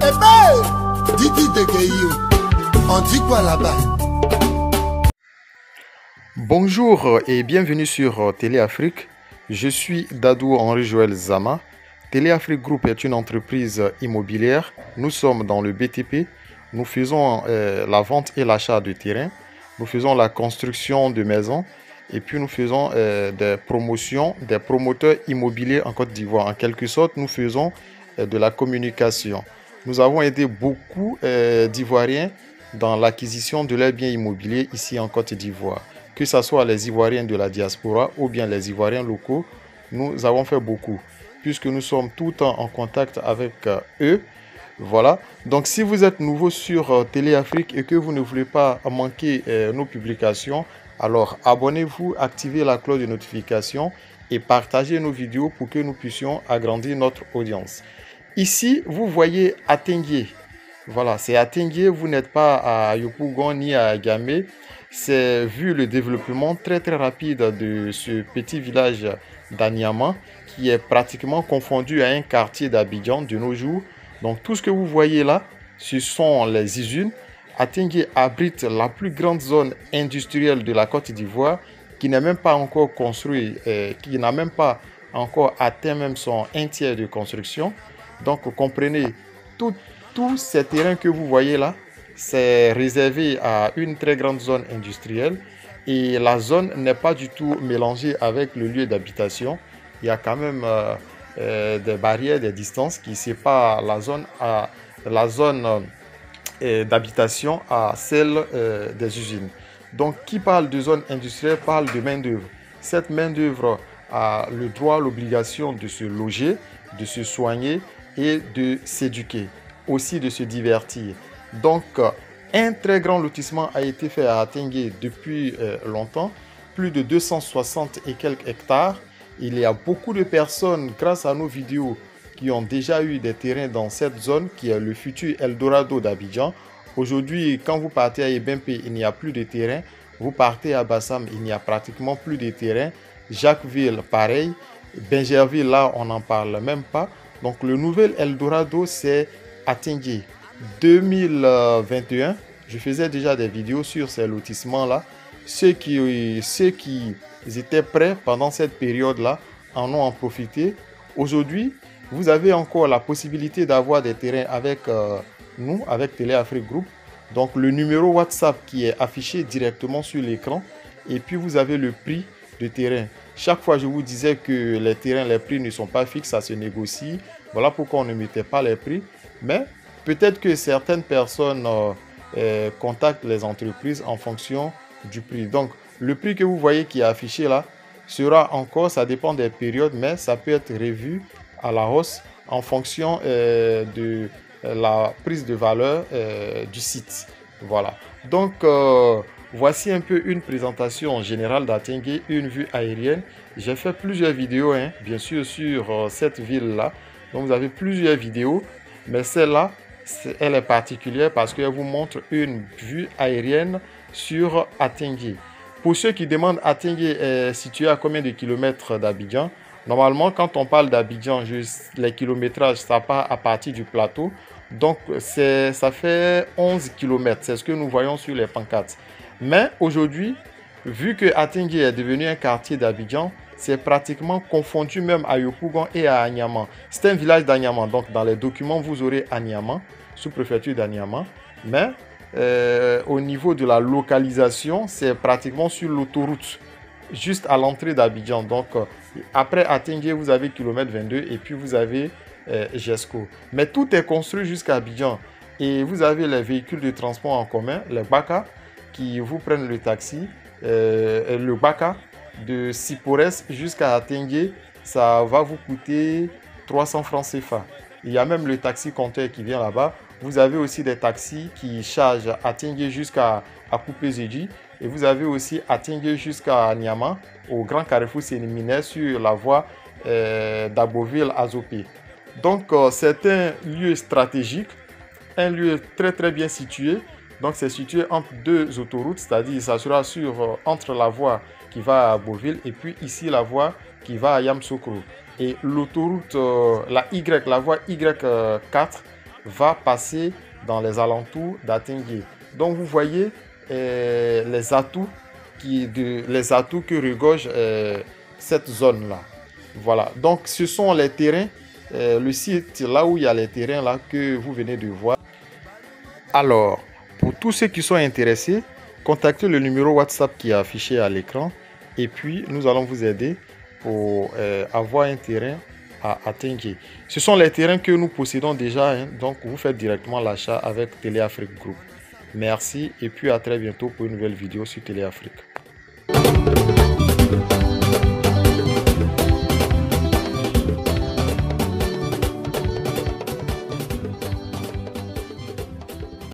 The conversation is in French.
Eh ben, Didi de Gueillou, on dit quoi là-bas? Bonjour et bienvenue sur Téléafrique. Je suis Dadou Henri Joël Zama. Téléafrique Group est une entreprise immobilière. Nous sommes dans le BTP. Nous faisons la vente et l'achat de terrains. Nous faisons la construction de maisons. Et puis nous faisons des promotions, des promoteurs immobiliers en Côte d'Ivoire. En quelque sorte, nous faisons de la communication. Nous avons aidé beaucoup d'Ivoiriens dans l'acquisition de leurs biens immobiliers ici en Côte d'Ivoire. Que ce soit les Ivoiriens de la diaspora ou bien les Ivoiriens locaux, nous avons fait beaucoup, puisque nous sommes tout le temps en contact avec eux. Voilà. Donc si vous êtes nouveau sur Téléafrique et que vous ne voulez pas manquer nos publications, alors abonnez-vous, activez la cloche de notification et partagez nos vidéos pour que nous puissions agrandir notre audience. Ici, vous voyez Atengue. Voilà, c'est Atengue, vous n'êtes pas à Yopougon ni à Gamé. C'est vu le développement très rapide de ce petit village d'Anyama qui est pratiquement confondu à un quartier d'Abidjan de nos jours. Donc tout ce que vous voyez là, ce sont les usines. Atengue abrite la plus grande zone industrielle de la Côte d'Ivoire qui n'est même pas encore construite, qui n'a même pas encore atteint même son 1/3 de construction. Donc comprenez, tous ces terrains que vous voyez là, c'est réservé à une très grande zone industrielle et la zone n'est pas du tout mélangée avec le lieu d'habitation. Il y a quand même des barrières, des distances qui séparent la zone d'habitation à celle des usines. Donc, qui parle de zone industrielle parle de main-d'œuvre. Cette main-d'œuvre a le droit, l'obligation de se loger, de se soigner et de s'éduquer, aussi de se divertir. Donc, un très grand lotissement a été fait à Atengue depuis longtemps, plus de 260 et quelques hectares. Il y a beaucoup de personnes, grâce à nos vidéos, qui ont déjà eu des terrains dans cette zone qui est le futur Eldorado d'Abidjan. Aujourd'hui, quand vous partez à Ebempe, il n'y a plus de terrain. Vous partez à Bassam, il n'y a pratiquement plus de terrain. Jacquesville, pareil. Bingerville, là, on n'en parle même pas. Donc, le nouvel Eldorado, c'est Atengue. 2021, je faisais déjà des vidéos sur ces lotissements-là. Ceux qui étaient prêts pendant cette période-là en ont profité. Aujourd'hui, vous avez encore la possibilité d'avoir des terrains avec nous, avec Téléafrique Group. Donc le numéro WhatsApp qui est affiché directement sur l'écran. Et puis vous avez le prix de terrain. Chaque fois je vous disais que les terrains, les prix ne sont pas fixes, ça se négocie. Voilà pourquoi on ne mettait pas les prix. Mais peut-être que certaines personnes contactent les entreprises en fonction du prix. Donc le prix que vous voyez qui est affiché là sera encore, ça dépend des périodes, mais ça peut être revu à la hausse en fonction de la prise de valeur du site. Voilà. Donc, voici un peu une présentation générale d'Atengue, une vue aérienne. J'ai fait plusieurs vidéos, bien sûr, sur cette ville-là. Donc, vous avez plusieurs vidéos, mais celle-là, elle est particulière parce qu'elle vous montre une vue aérienne sur Atengue. Pour ceux qui demandent, Atengue est situé à combien de kilomètres d'Abidjan? Normalement, quand on parle d'Abidjan, les kilométrages, ça part à partir du plateau. Donc, ça fait 11 km. C'est ce que nous voyons sur les pancartes. Mais aujourd'hui, vu que Atengue est devenu un quartier d'Abidjan, c'est pratiquement confondu même à Yopougon et à Anyama. C'est un village d'Anyama. Donc, dans les documents, vous aurez Anyama, sous-préfecture d'Anyama. Mais au niveau de la localisation, c'est pratiquement sur l'autoroute, juste à l'entrée d'Abidjan. Donc, après Atengue, vous avez kilomètre 22 et puis vous avez Jesco. Mais tout est construit jusqu'à Abidjan. Et vous avez les véhicules de transport en commun, les Baka, qui vous prennent le taxi. Le Baka de Sipores jusqu'à Atengue, ça va vous coûter 300 francs CFA. Il y a même le taxi compteur qui vient là-bas. Vous avez aussi des taxis qui chargent Atengue jusqu'à Koupé-Zedji. Et vous avez aussi Atengue jusqu'à Nyama, au Grand Carrefour séminaire sur la voie d'Aboville à Zopé. Donc, c'est un lieu stratégique, un lieu très bien situé. Donc, c'est situé entre deux autoroutes, c'est-à-dire ça sera entre la voie qui va à Beauville et puis ici la voie qui va à Yamoussoukro. Et l'autoroute, la voie Y4 va passer dans les alentours d'Atingué. Donc vous voyez les atouts que regorge cette zone-là. Voilà, donc ce sont les terrains, le site là où il y a les terrains là que vous venez de voir. Alors, pour tous ceux qui sont intéressés, contactez le numéro WhatsApp qui est affiché à l'écran et puis nous allons vous aider pour avoir un terrain à Tingué. Ce sont les terrains que nous possédons déjà, hein, donc vous faites directement l'achat avec Téléafrique Group. Merci et puis à très bientôt pour une nouvelle vidéo sur Téléafrique.